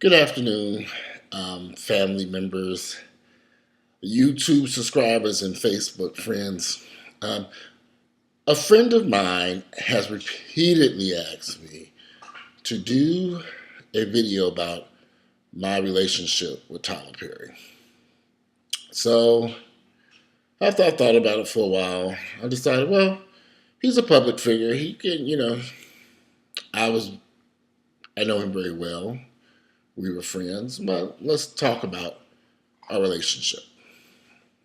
Good afternoon, family members, YouTube subscribers, and Facebook friends. Um, a friend of mine has repeatedly asked me to do a video about my relationship with Tyler Perry. So after I thought about it for a while, I decided, well, he's a public figure. He can, I was, I know him very well. We were friends, but let's talk about our relationship.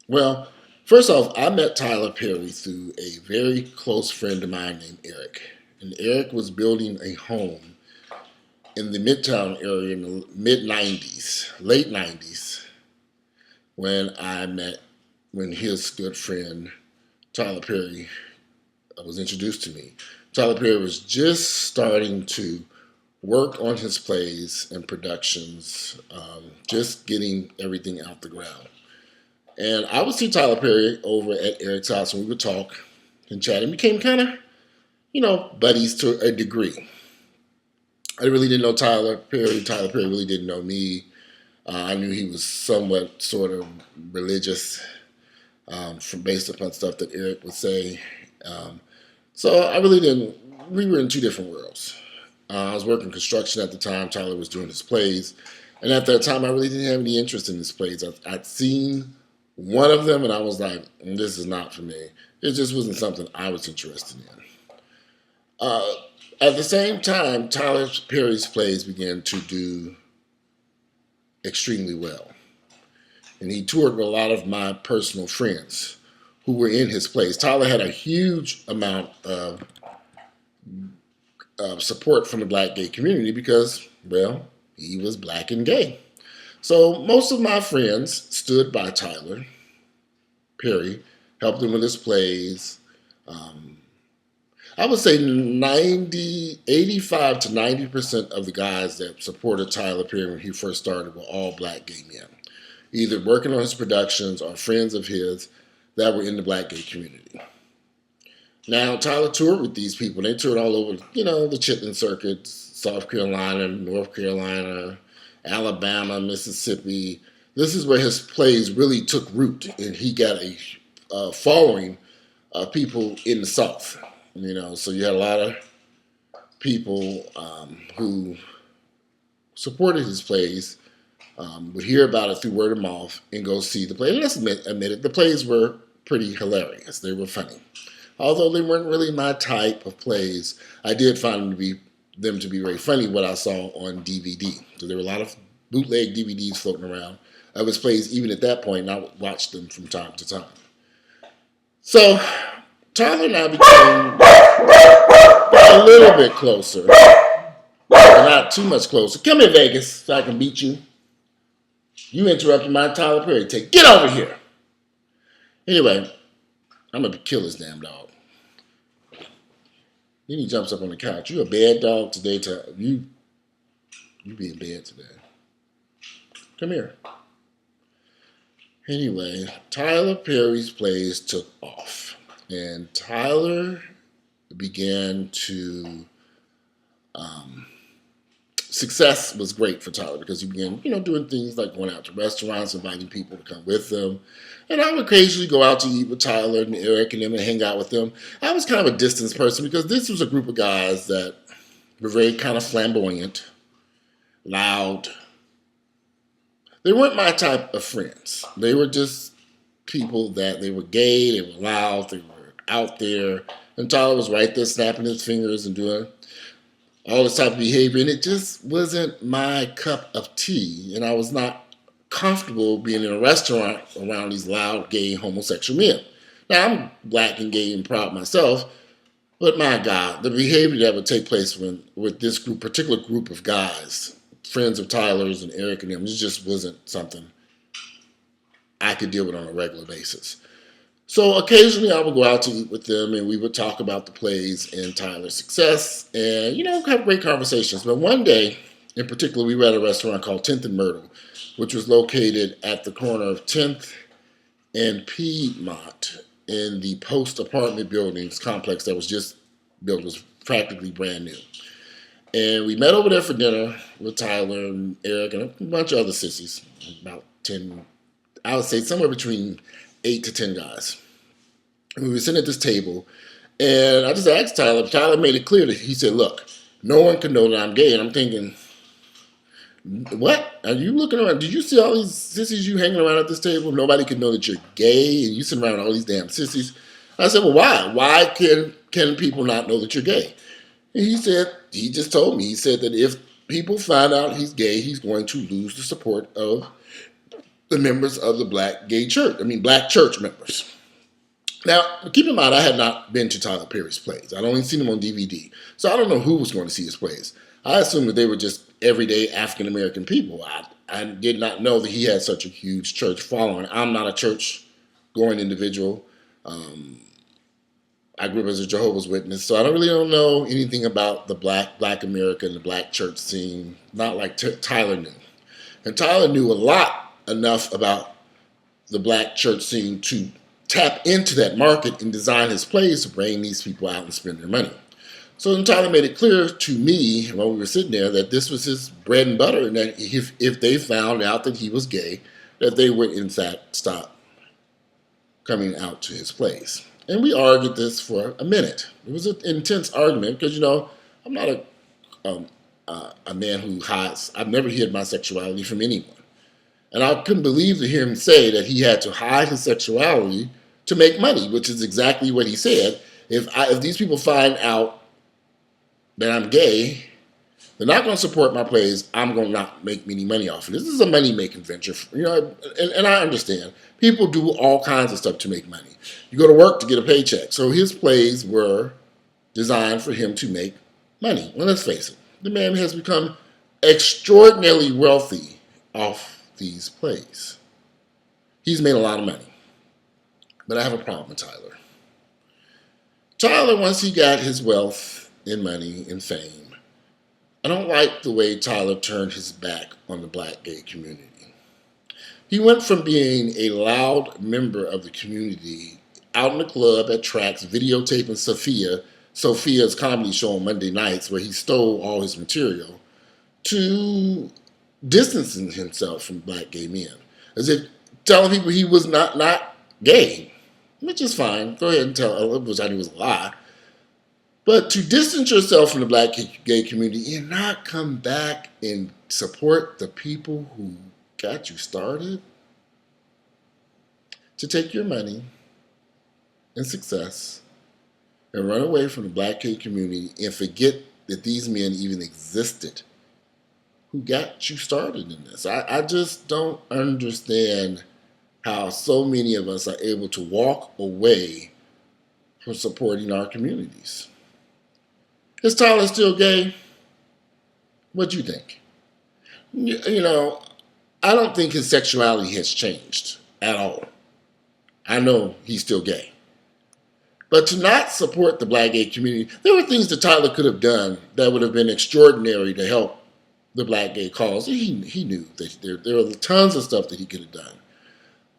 Well, first off, I met Tyler Perry through a very close friend of mine named Eric. And Eric was building a home in the Midtown area in the mid 90s, late 90s, when his good friend Tyler Perry was introduced to me. Tyler Perry was just starting to work on his plays and productions, just getting everything out the ground. And I would see Tyler Perry over at Eric's house, and we would talk and chat, and became kind of, buddies to a degree. I really didn't know Tyler Perry. Tyler Perry really didn't know me. I knew he was somewhat sort of religious, based upon stuff that Eric would say. So I really didn't. We were in two different worlds. I was working construction at the time. Tyler was doing his plays, and at that time, I really didn't have any interest in his plays. I'd seen one of them, and I was like, this is not for me. It just wasn't something I was interested in. At the same time, Tyler Perry's plays began to do extremely well. And he toured with a lot of my personal friends who were in his plays. Tyler had a huge amount of support from the black gay community because, well, he was black and gay. So most of my friends stood by Tyler Perry, helped him with his plays. I would say 85 to 90% of the guys that supported Tyler Perry when he first started were all black gay men, either working on his productions or friends of his that were in the black gay community. Now, Tyler toured with these people. They toured all over, the Chitlin circuits, South Carolina, North Carolina, Alabama, Mississippi. This is where his plays really took root, and he got a following of people in the South. So you had a lot of people who supported his plays, would hear about it through word of mouth and go see the play. And let's admit it, the plays were pretty hilarious. They were funny. Although they weren't really my type of plays, I did find them to be very funny what I saw on DVD. So there were a lot of bootleg DVDs floating around of his plays even at that point, and I would watch them from time to time. So Tyler and I became a little bit closer, but not too much closer. Come here, Vegas, so I can beat you. You interrupted my Tyler Perry take. Get over here. Anyway, I'm going to kill this damn dog. Then he jumps up on the couch. You a bad dog today. You be in bed today. Come here. Anyway, Tyler Perry's plays took off. And Tyler began to... success was great for Tyler because he began, doing things like going out to restaurants, inviting people to come with him. And I would occasionally go out to eat with Tyler and Eric and them and hang out with them. I was kind of a distance person because this was a group of guys that were very kind of flamboyant, loud. They weren't my type of friends. They were just people that they were gay, they were loud, they were out there. And Tyler was right there snapping his fingers and doing all this type of behavior, and it just wasn't my cup of tea, and I was not comfortable being in a restaurant around these loud, gay, homosexual men. Now, I'm black and gay and proud myself, but my God, the behavior that would take place with this particular group of guys, friends of Tyler's and Eric and them, it just wasn't something I could deal with on a regular basis. So occasionally I would go out to eat with them and we would talk about the plays and Tyler's success and, have great conversations. But one day in particular, we were at a restaurant called 10th and Myrtle, which was located at the corner of 10th and Piedmont in the Post apartment buildings complex that was just built, was practically brand new. And we met over there for dinner with Tyler and Eric and a bunch of other sissies. About 10, I would say somewhere between 8 to 10 guys. And we were sitting at this table, and I just asked Tyler. Tyler made it clear that he said, look, no one can know that I'm gay. And I'm thinking, what? Are you looking around? Did you see all these sissies you hanging around at this table? Nobody can know that you're gay, and you sitting around with all these damn sissies. I said, well, why? Why can people not know that you're gay? And he said, he just told me, he said that if people find out he's gay, he's going to lose the support of the members of the black church members. Now, keep in mind, I had not been to Tyler Perry's plays. I'd only seen him on DVD. So I don't know who was going to see his plays. I assumed that they were just everyday African-American people. I did not know that he had such a huge church following. I'm not a church-going individual. I grew up as a Jehovah's Witness, so I don't know anything about the black America and the black church scene, not like Tyler knew. And Tyler knew enough about the black church scene to tap into that market and design his plays to bring these people out and spend their money. So then Tyler made it clear to me while we were sitting there that this was his bread and butter, and that if they found out that he was gay, that they would in fact stop coming out to his plays. And we argued this for a minute. It was an intense argument because, I'm not a man who hides. I've never hid my sexuality from anyone. And I couldn't believe to hear him say that he had to hide his sexuality to make money, which is exactly what he said. If these people find out that I'm gay, they're not going to support my plays. I'm going to not make any money off of it. This is a money-making venture, and I understand. People do all kinds of stuff to make money. You go to work to get a paycheck. So his plays were designed for him to make money. Well, let's face it. The man has become extraordinarily wealthy off these plays. He's made a lot of money. But I have a problem with Tyler. Tyler, once he got his wealth and money and fame, I don't like the way Tyler turned his back on the black gay community. He went from being a loud member of the community out in the club at tracks, videotaping Sophia's comedy show on Monday nights where he stole all his material, to distancing himself from black gay men. As if telling people he was not gay, which is fine. Go ahead and tell, which I knew was a lie. But to distance yourself from the black gay community and not come back and support the people who got you started, to take your money and success and run away from the black gay community and forget that these men even existed who got you started in this. I just don't understand how so many of us are able to walk away from supporting our communities. Is Tyler still gay? What do you think? I don't think his sexuality has changed at all. I know he's still gay. But to not support the black gay community, there were things that Tyler could have done that would have been extraordinary to help the black gay cause. He knew that there were tons of stuff that he could have done.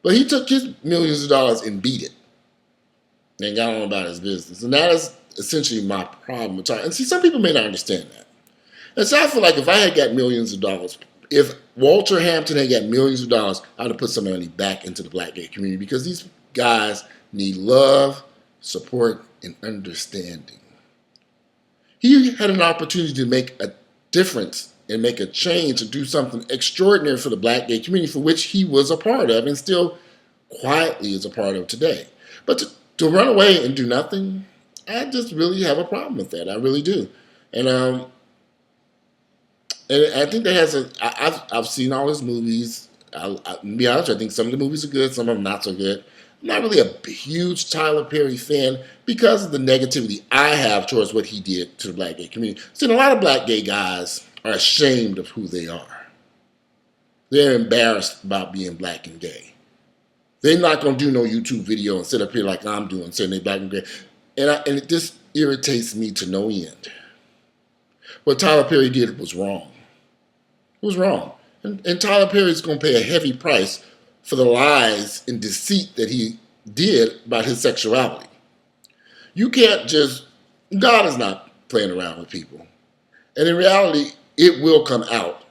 But he took his millions of dollars and beat it and got on about his business. And that is essentially my problem with Tyler. And see, some people may not understand that. And so I feel like if I had got millions of dollars, if Walter Hampton had got millions of dollars, I would have put some money back into the black gay community because these guys need love, support, and understanding. He had an opportunity to make a difference and make a change and do something extraordinary for the black gay community, for which he was a part of and still quietly is a part of today. But to run away and do nothing, I just really have a problem with that. I really do. And I think I've seen all his movies. I'll be honest, I think some of the movies are good, some of them not so good. I'm not really a huge Tyler Perry fan because of the negativity I have towards what he did to the black gay community. See, a lot of black gay guys are ashamed of who they are. They're embarrassed about being black and gay. They're not going to do no YouTube video and sit up here like I'm doing, saying they're black and gay. And it just irritates me to no end. What Tyler Perry did was wrong. It was wrong. And Tyler Perry is going to pay a heavy price for the lies and deceit that he did about his sexuality. You can't just, God is not playing around with people. And in reality, it will come out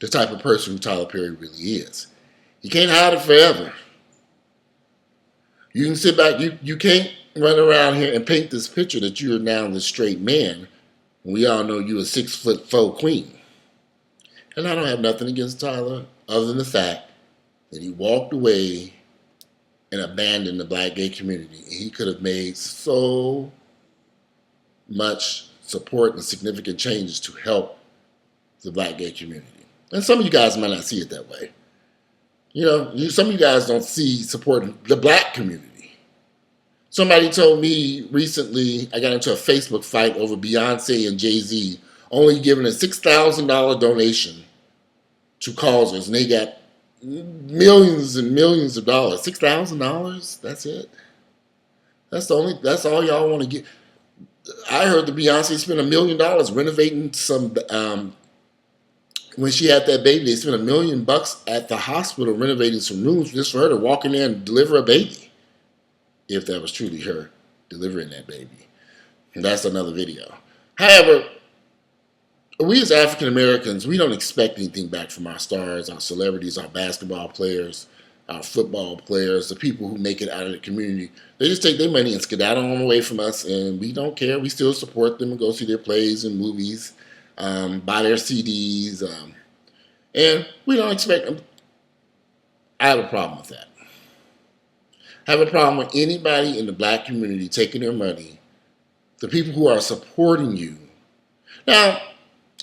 the type of person who Tyler Perry really is. You can't hide it forever. You can sit back, you can't run around here and paint this picture that you're now the straight man. We all know you're a 6'4" queen. And I don't have nothing against Tyler other than the fact that he walked away and abandoned the black gay community. He could have made so much support and significant changes to help the black gay community. And some of you guys might not see it that way. Some of you guys don't see supporting the black community. Somebody told me recently, I got into a Facebook fight over Beyonce and Jay-Z only giving a $6,000 donation to causes, and they got millions and millions of dollars. $6,000? That's it? That's all y'all want to get. I heard that Beyonce spent $1 million renovating some. When she had that baby, they spent $1 million at the hospital renovating some rooms just for her to walk in there and deliver a baby. If that was truly her delivering that baby. And that's another video. However, we as African Americans, we don't expect anything back from our stars, our celebrities, our basketball players, our football players, the people who make it out of the community. They just take their money and skedaddle on away from us, and we don't care. We still support them and go see their plays and movies, buy their CDs, and we don't expect them. I have a problem with that. I have a problem with anybody in the black community taking their money, the people who are supporting you. Now,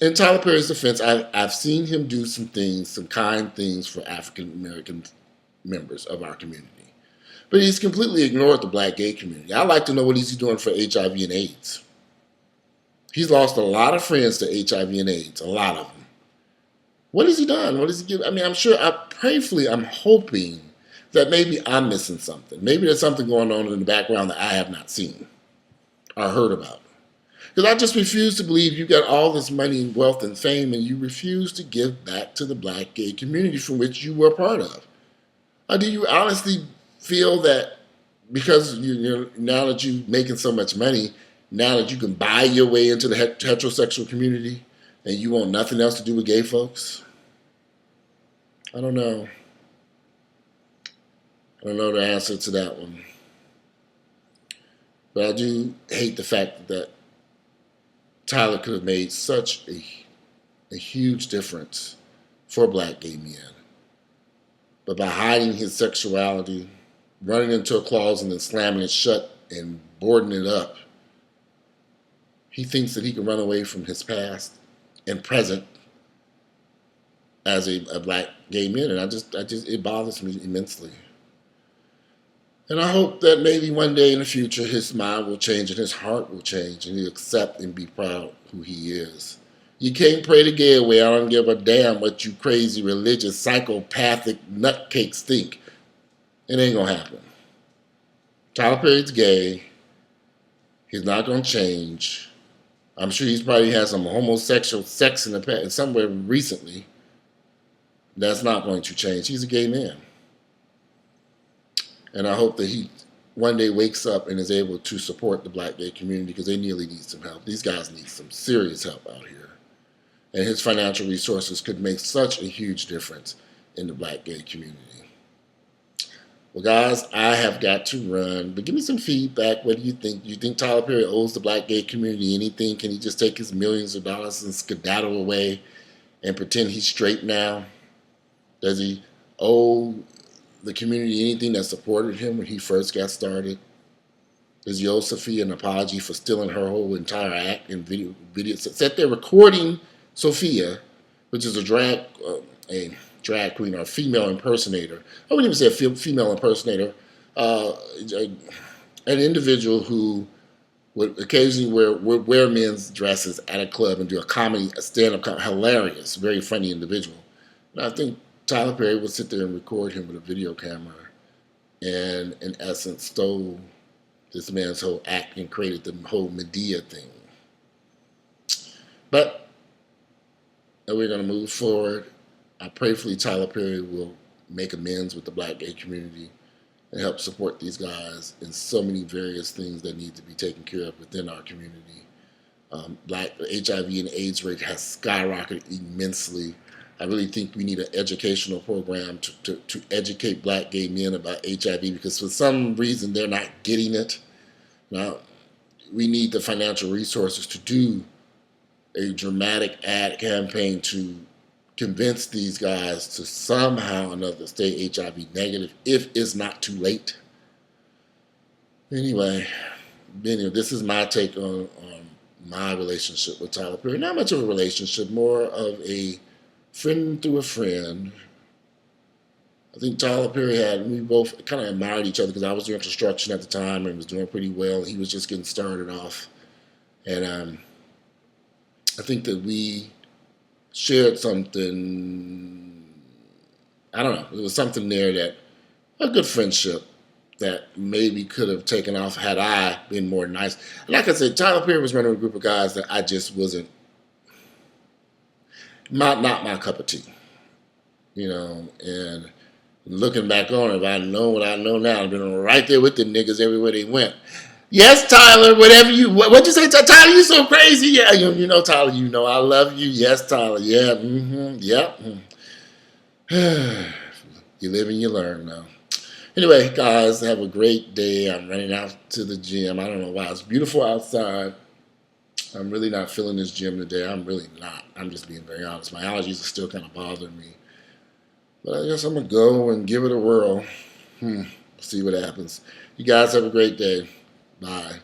in Tyler Perry's defense, I've seen him do some things, some kind things for African American members of our community. But he's completely ignored the black gay community. I'd like to know what he's doing for HIV and AIDS. He's lost a lot of friends to HIV and AIDS, a lot of them. What has he done? What has he given? I mean, I'm hoping that maybe I'm missing something. Maybe there's something going on in the background that I have not seen or heard about. Because I just refuse to believe you got all this money and wealth and fame and you refuse to give back to the black gay community from which you were a part of. Or do you honestly feel that because now that you're making so much money, now that you can buy your way into the heterosexual community and you want nothing else to do with gay folks? I don't know. I don't know the answer to that one. But I do hate the fact that Tyler could have made such a huge difference for black gay men. But by hiding his sexuality, running into a closet and slamming it shut and boarding it up, he thinks that he can run away from his past and present as a black gay man. And it bothers me immensely. And I hope that maybe one day in the future his mind will change and his heart will change and he'll accept and be proud who he is. You can't pray the gay away. I don't give a damn what you crazy, religious, psychopathic nutcakes think. It ain't going to happen. Tyler Perry's gay. He's not going to change. I'm sure he's probably had some homosexual sex in the past, somewhere recently. That's not going to change. He's a gay man. And I hope that he one day wakes up and is able to support the black gay community because they nearly need some help. These guys need some serious help out here. And his financial resources could make such a huge difference in the black gay community. Well, guys, I have got to run, but give me some feedback. What do you think? Do you think Tyler Perry owes the black gay community anything? Can he just take his millions of dollars and skedaddle away and pretend he's straight now? Does he owe the community anything that supported him when he first got started? Does he owe Sophia an apology for stealing her whole entire act and video? Sat there recording Sophia, which is a drag queen or a female impersonator. I wouldn't even say a female impersonator. An individual who would occasionally wear men's dresses at a club and do a stand-up comedy. Hilarious, very funny individual. And I think Tyler Perry would sit there and record him with a video camera and, in essence, stole this man's whole act and created the whole Madea thing. But we're going to move forward. I prayerfully Tyler Perry will make amends with the black gay community and help support these guys in so many various things that need to be taken care of within our community. Black HIV and AIDS rate has skyrocketed immensely. I really think we need an educational program to educate black gay men about HIV because for some reason they're not getting it. Now, we need the financial resources to do a dramatic ad campaign to convince these guys to somehow or another stay HIV negative if it's not too late. Anyway, this is my take on my relationship with Tyler Perry. Not much of a relationship, more of a friend through a friend. I think Tyler Perry we both kind of admired each other because I was doing construction at the time and was doing pretty well. He was just getting started off. And I think that we shared something, I don't know, it was something there that, a good friendship that maybe could have taken off had I been more nice. Like I said, Tyler Perry was running a group of guys that I just wasn't, not my cup of tea, and looking back on it, if I know what I know now, I've been right there with them niggas everywhere they went. Yes, Tyler, whatever what'd you say, Tyler, you so crazy. Yeah, Tyler, I love you. Yes, Tyler, yeah, yep. You live and you learn now. Anyway, guys, have a great day. I'm running out to the gym. I don't know why. It's beautiful outside. I'm really not feeling this gym today. I'm really not. I'm just being very honest. My allergies are still kind of bothering me. But I guess I'm going to go and give it a whirl. See what happens. You guys have a great day. Bye.